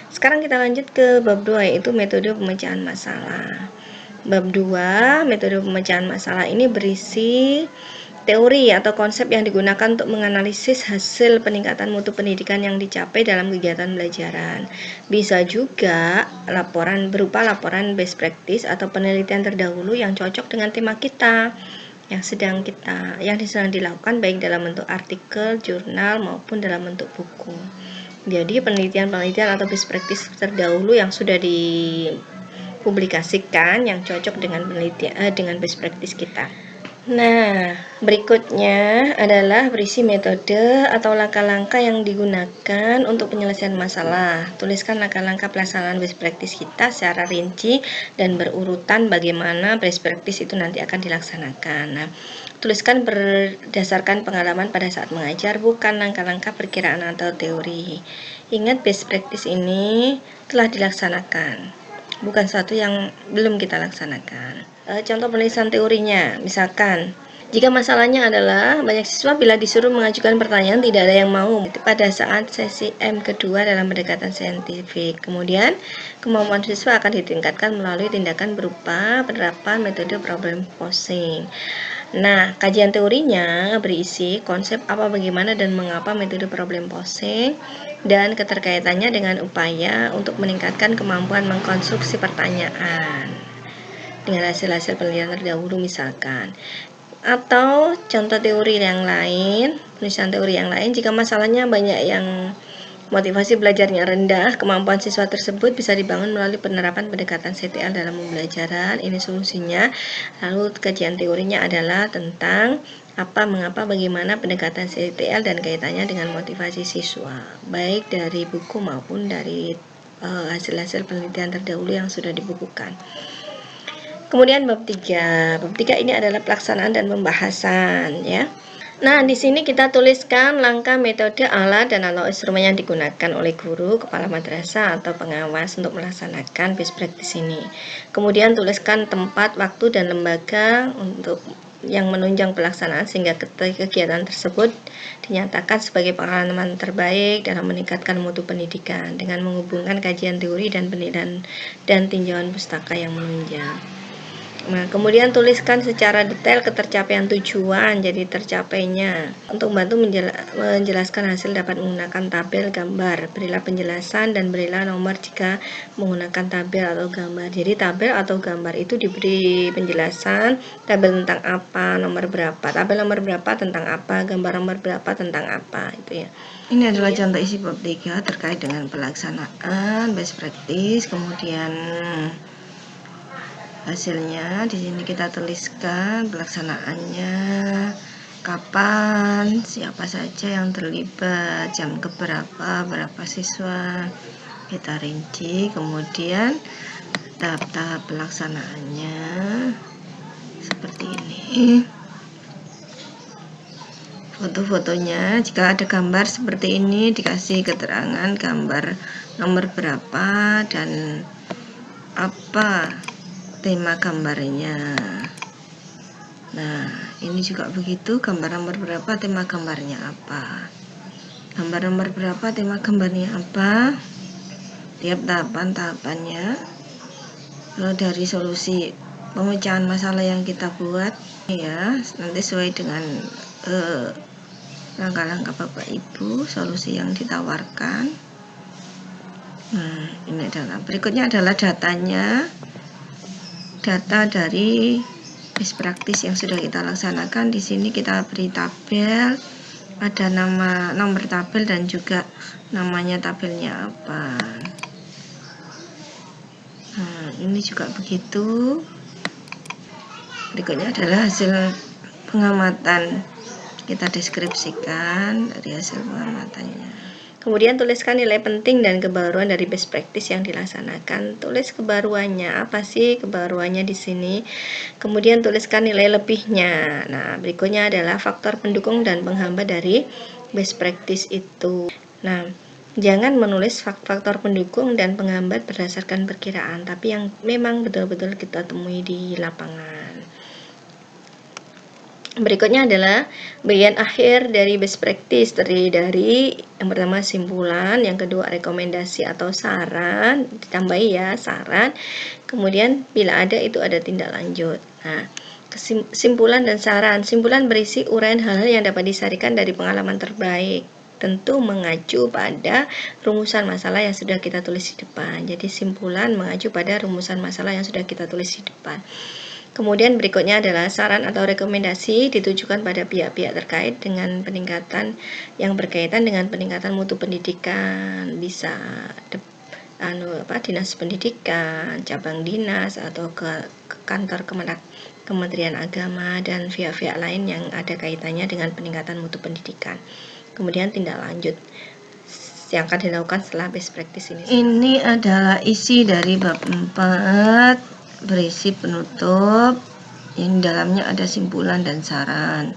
Sekarang kita lanjut ke bab 2, yaitu metode pemecahan masalah. Bab 2, metode pemecahan masalah ini berisi teori atau konsep yang digunakan untuk menganalisis hasil peningkatan mutu pendidikan yang dicapai dalam kegiatan belajaran. Bisa juga berupa laporan best practice atau penelitian terdahulu yang cocok dengan tema kita yang sedang dilakukan, baik dalam bentuk artikel, jurnal maupun dalam bentuk buku. Jadi penelitian-penelitian atau best practice terdahulu yang sudah dipublikasikan yang cocok dengan dengan best practice kita. Nah, berikutnya adalah berisi metode atau langkah-langkah yang digunakan untuk penyelesaian masalah. Tuliskan langkah-langkah pelaksanaan best practice kita secara rinci dan berurutan bagaimana best practice itu nanti akan dilaksanakan. Nah, tuliskan berdasarkan pengalaman pada saat mengajar, bukan langkah-langkah perkiraan atau teori. Ingat, best practice ini telah dilaksanakan, bukan sesuatu yang belum kita laksanakan. Contoh penulisan teorinya, misalkan jika masalahnya adalah banyak siswa bila disuruh mengajukan pertanyaan tidak ada yang mau pada saat sesi M kedua dalam pendekatan saintifik. Kemudian kemampuan siswa akan ditingkatkan melalui tindakan berupa penerapan metode problem posing. Nah, kajian teorinya berisi konsep apa, bagaimana, dan mengapa metode problem posing dan keterkaitannya dengan upaya untuk meningkatkan kemampuan mengkonstruksi pertanyaan dengan hasil-hasil penelitian terdahulu misalkan. Atau contoh teori yang lain, penulisan teori yang lain, jika masalahnya banyak yang motivasi belajarnya rendah, kemampuan siswa tersebut bisa dibangun melalui penerapan pendekatan CTL dalam pembelajaran. Ini solusinya. Lalu kajian teorinya adalah tentang apa, mengapa, bagaimana pendekatan CTL dan kaitannya dengan motivasi siswa, baik dari buku maupun dari hasil-hasil penelitian terdahulu yang sudah dibukukan. Kemudian bab 3. Bab 3 ini adalah pelaksanaan dan pembahasan, ya. Nah, di sini kita tuliskan langkah, metode, alat, dan atau instrumen yang digunakan oleh guru, kepala madrasah, atau pengawas untuk melaksanakan best practice ini. Kemudian tuliskan tempat, waktu, dan lembaga untuk yang menunjang pelaksanaan sehingga kegiatan tersebut dinyatakan sebagai pengalaman terbaik dalam meningkatkan mutu pendidikan dengan menghubungkan kajian teori dan penilaian dan tinjauan pustaka yang menunjang. Nah, kemudian tuliskan secara detail ketercapaian tujuan, jadi tercapainya. Untuk membantu menjelaskan hasil dapat menggunakan tabel, gambar. Berilah penjelasan dan berilah nomor jika menggunakan tabel atau gambar. Jadi tabel atau gambar itu diberi penjelasan, tabel tentang apa, nomor berapa, tabel nomor berapa tentang apa, gambar nomor berapa tentang apa, itu ya. Ini adalah contoh isi bab 3 terkait dengan pelaksanaan best practice. Kemudian hasilnya di sini kita tuliskan pelaksanaannya, kapan, siapa saja yang terlibat, jam keberapa, berapa siswa, kita rinci. Kemudian tahap-tahap pelaksanaannya seperti ini. Foto-fotonya, jika ada gambar seperti ini dikasih keterangan gambar nomor berapa dan apa tema gambarnya. Nah, ini juga begitu, gambar nomor berapa, tema gambarnya apa. Gambar nomor berapa, tema gambarnya apa. Tiap tahapannya dari solusi pemecahan masalah yang kita buat, ya, nanti sesuai dengan langkah-langkah Bapak Ibu, solusi yang ditawarkan. Nah, ini adalah berikutnya adalah datanya. Data dari best practice yang sudah kita laksanakan. Di sini kita beri tabel, ada nomor tabel dan juga namanya tabelnya apa. Nah, ini juga begitu. Berikutnya adalah hasil pengamatan. Kita deskripsikan dari hasil pengamatannya. Kemudian tuliskan nilai penting dan kebaruan dari best practice yang dilaksanakan. Tulis kebaruannya, apa sih kebaruannya di sini. Kemudian tuliskan nilai lebihnya. Nah, berikutnya adalah faktor pendukung dan penghambat dari best practice itu. Nah, jangan menulis faktor pendukung dan penghambat berdasarkan perkiraan, tapi yang memang betul-betul kita temui di lapangan. Berikutnya adalah bagian akhir dari best practice, terdiri dari yang pertama simpulan, yang kedua rekomendasi atau saran, ditambahi ya saran, kemudian bila ada itu ada tindak lanjut. Nah, kesimpulan dan saran. Simpulan berisi uraian hal-hal yang dapat disarikan dari pengalaman terbaik, tentu mengacu pada rumusan masalah yang sudah kita tulis di depan. Jadi simpulan mengacu pada rumusan masalah yang sudah kita tulis di depan. Kemudian berikutnya adalah saran atau rekomendasi ditujukan pada pihak-pihak terkait dengan peningkatan yang berkaitan dengan peningkatan mutu pendidikan, bisa dinas pendidikan, cabang dinas atau ke kantor Kementerian Agama dan pihak-pihak lain yang ada kaitannya dengan peningkatan mutu pendidikan. Kemudian tindak lanjut yang akan dilakukan setelah best practice ini. Ini adalah isi dari bab 4 berisi penutup yang dalamnya ada simpulan dan saran.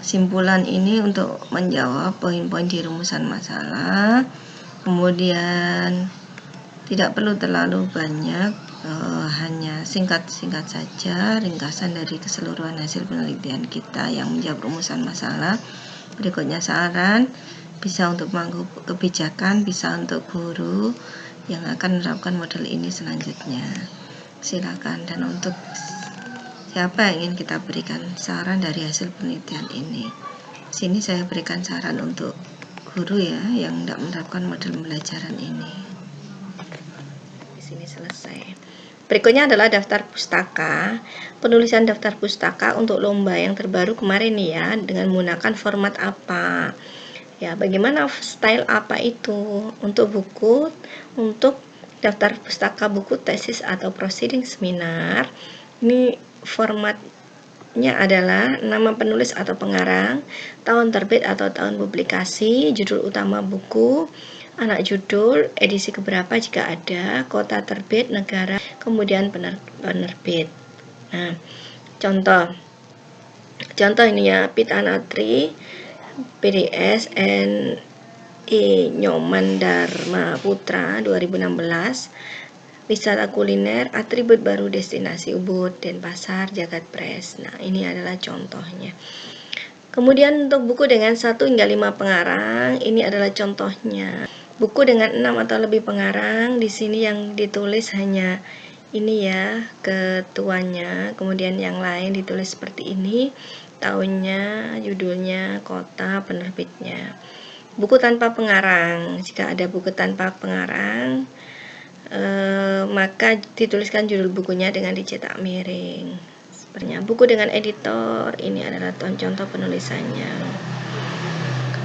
Simpulan ini untuk menjawab poin-poin di rumusan masalah, kemudian tidak perlu terlalu banyak, hanya singkat-singkat saja ringkasan dari keseluruhan hasil penelitian kita yang menjawab rumusan masalah. Berikutnya saran, bisa untuk pemangku kebijakan, bisa untuk guru yang akan menerapkan model ini selanjutnya. Silakan. Dan untuk siapa yang ingin kita berikan saran dari hasil penelitian ini, sini saya berikan saran untuk guru ya yang tidak menerapkan model pembelajaran ini. Di sini selesai. Berikutnya adalah daftar pustaka. Penulisan daftar pustaka untuk lomba yang terbaru kemarin nih ya, dengan menggunakan format apa ya, bagaimana style apa itu untuk buku, untuk daftar pustaka buku tesis atau proceeding seminar. Ini formatnya adalah nama penulis atau pengarang, tahun terbit atau tahun publikasi, judul utama buku, anak judul, edisi keberapa jika ada, kota terbit, negara, kemudian penerbit. Nah, contoh ini ya, Pita Natri, PDS Nyoman Dharma Putra 2016, wisata kuliner, atribut baru destinasi Ubud, Denpasar, Jagad Press. Nah, ini adalah contohnya. Kemudian untuk buku dengan 1 hingga 5 pengarang, ini adalah contohnya. Buku dengan 6 atau lebih pengarang, di sini yang ditulis hanya ini ya, ketuanya, kemudian yang lain ditulis seperti ini, tahunnya, judulnya, kota, penerbitnya. Buku tanpa pengarang, jika ada buku tanpa pengarang, maka dituliskan judul bukunya dengan dicetak miring. Sepertinya buku dengan editor, ini adalah contoh penulisannya.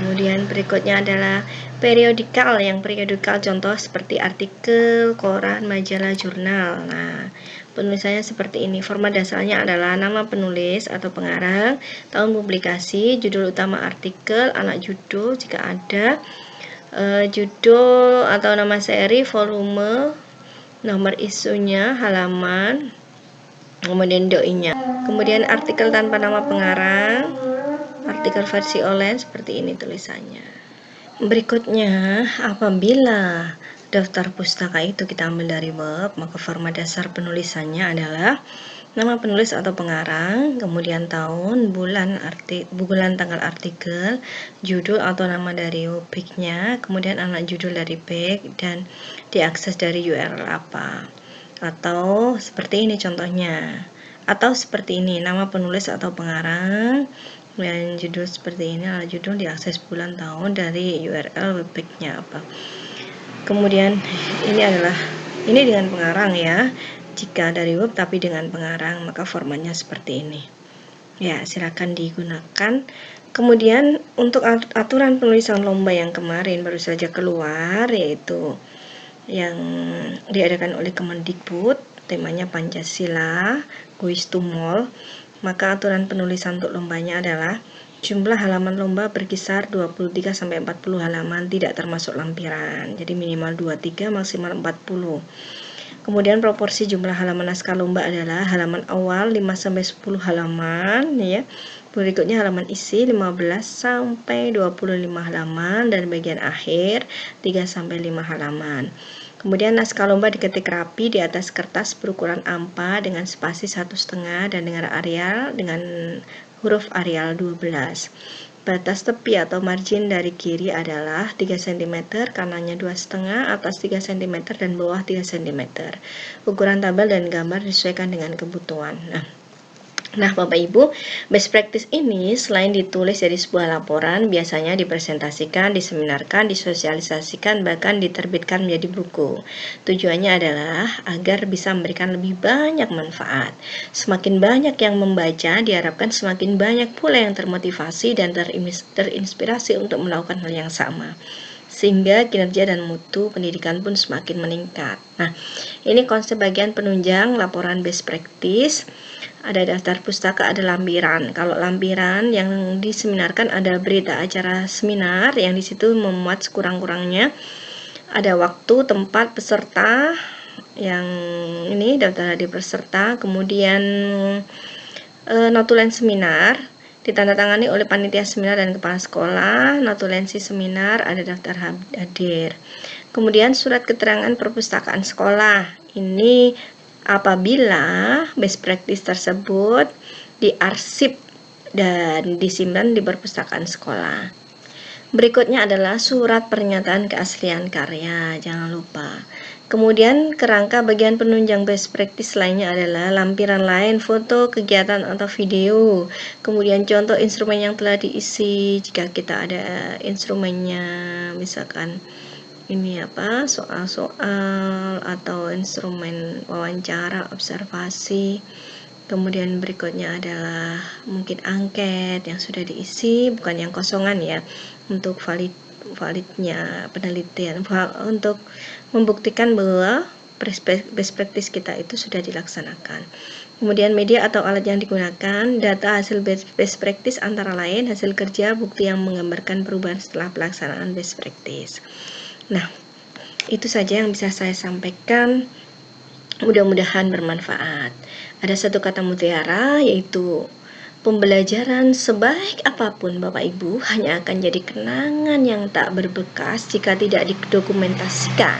Kemudian berikutnya adalah periodikal. Yang periodikal contoh seperti artikel, koran, majalah, jurnal. Nah, penulisannya seperti ini. Format dasarnya adalah nama penulis atau pengarang, tahun publikasi, judul utama artikel, anak judul jika ada, judul atau nama seri, volume, nomor isunya, halaman, kemudian doi-nya. Kemudian artikel tanpa nama pengarang, artikel versi online seperti ini tulisannya. Berikutnya, apabila daftar pustaka itu kita ambil dari web, maka format dasar penulisannya adalah nama penulis atau pengarang, kemudian tahun, bulan, tanggal artikel, judul atau nama dari objeknya, kemudian anak judul dari page, dan diakses dari URL apa. Atau seperti ini contohnya. Atau seperti ini, nama penulis atau pengarang, dan judul seperti ini, judul diakses bulan tahun dari URL webpage-nya apa. Kemudian ini dengan pengarang ya. Jika dari web tapi dengan pengarang, maka formatnya seperti ini. Ya, silakan digunakan. Kemudian untuk aturan penulisan lomba yang kemarin baru saja keluar, yaitu yang diadakan oleh Kemendikbud, temanya Pancasila, Quiz to Mall. Maka aturan penulisan untuk lombanya adalah jumlah halaman lomba berkisar 23-40 halaman, tidak termasuk lampiran. Jadi minimal 23, maksimal 40. Kemudian proporsi jumlah halaman naskah lomba adalah halaman awal 5-10 halaman ya. Berikutnya halaman isi 15-25 halaman dan bagian akhir 3-5 halaman. Kemudian naskah lomba diketik rapi di atas kertas berukuran A4 dengan spasi 1,5 dan dengan areal dengan huruf Arial 12. Batas tepi atau margin dari kiri adalah 3 cm, kanannya 2,5, atas 3 cm, dan bawah 3 cm. Ukuran tabel dan gambar disesuaikan dengan kebutuhan. Nah, Bapak Ibu, best practice ini selain ditulis dari sebuah laporan, biasanya dipresentasikan, diseminarkan, disosialisasikan, bahkan diterbitkan menjadi buku. Tujuannya adalah agar bisa memberikan lebih banyak manfaat. Semakin banyak yang membaca, diharapkan semakin banyak pula yang termotivasi dan terinspirasi untuk melakukan hal yang sama, sehingga kinerja dan mutu pendidikan pun semakin meningkat. Nah, ini konsep bagian penunjang laporan best practice. Ada daftar pustaka, ada lampiran. Kalau lampiran yang diseminarkan ada berita acara seminar yang disitu memuat sekurang-kurangnya ada waktu, tempat, peserta. Yang ini daftar hadir peserta, kemudian notulen seminar ditandatangani oleh panitia seminar dan kepala sekolah. Notulensi seminar ada daftar hadir. Kemudian surat keterangan perpustakaan sekolah. Ini apabila best practice tersebut diarsip dan disimpan di perpustakaan sekolah. Berikutnya adalah surat pernyataan keaslian karya, jangan lupa. Kemudian kerangka bagian penunjang best practice lainnya adalah lampiran lain, foto, kegiatan atau video. Kemudian contoh instrumen yang telah diisi jika kita ada instrumennya, misalkan ini apa, soal-soal atau instrumen wawancara, observasi. Kemudian berikutnya adalah mungkin angket yang sudah diisi, bukan yang kosongan ya, untuk validnya penelitian, untuk membuktikan bahwa best practice kita itu sudah dilaksanakan. Kemudian media atau alat yang digunakan, data hasil best practice antara lain hasil kerja, bukti yang menggambarkan perubahan setelah pelaksanaan best practice. Nah, itu saja yang bisa saya sampaikan. Mudah-mudahan bermanfaat. Ada satu kata mutiara, yaitu pembelajaran sebaik apapun Bapak Ibu hanya akan jadi kenangan yang tak berbekas jika tidak didokumentasikan.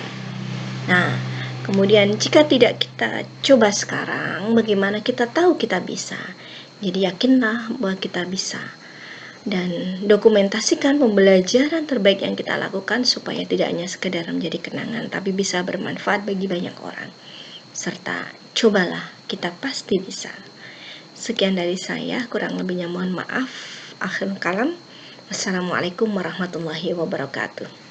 Nah, kemudian jika tidak kita coba sekarang, bagaimana kita tahu kita bisa? Jadi yakinlah bahwa kita bisa. Dan dokumentasikan pembelajaran terbaik yang kita lakukan supaya tidak hanya sekedar menjadi kenangan, tapi bisa bermanfaat bagi banyak orang. Serta cobalah, kita pasti bisa. Sekian dari saya, kurang lebihnya mohon maaf. Akhirul kalam. Wassalamualaikum warahmatullahi wabarakatuh.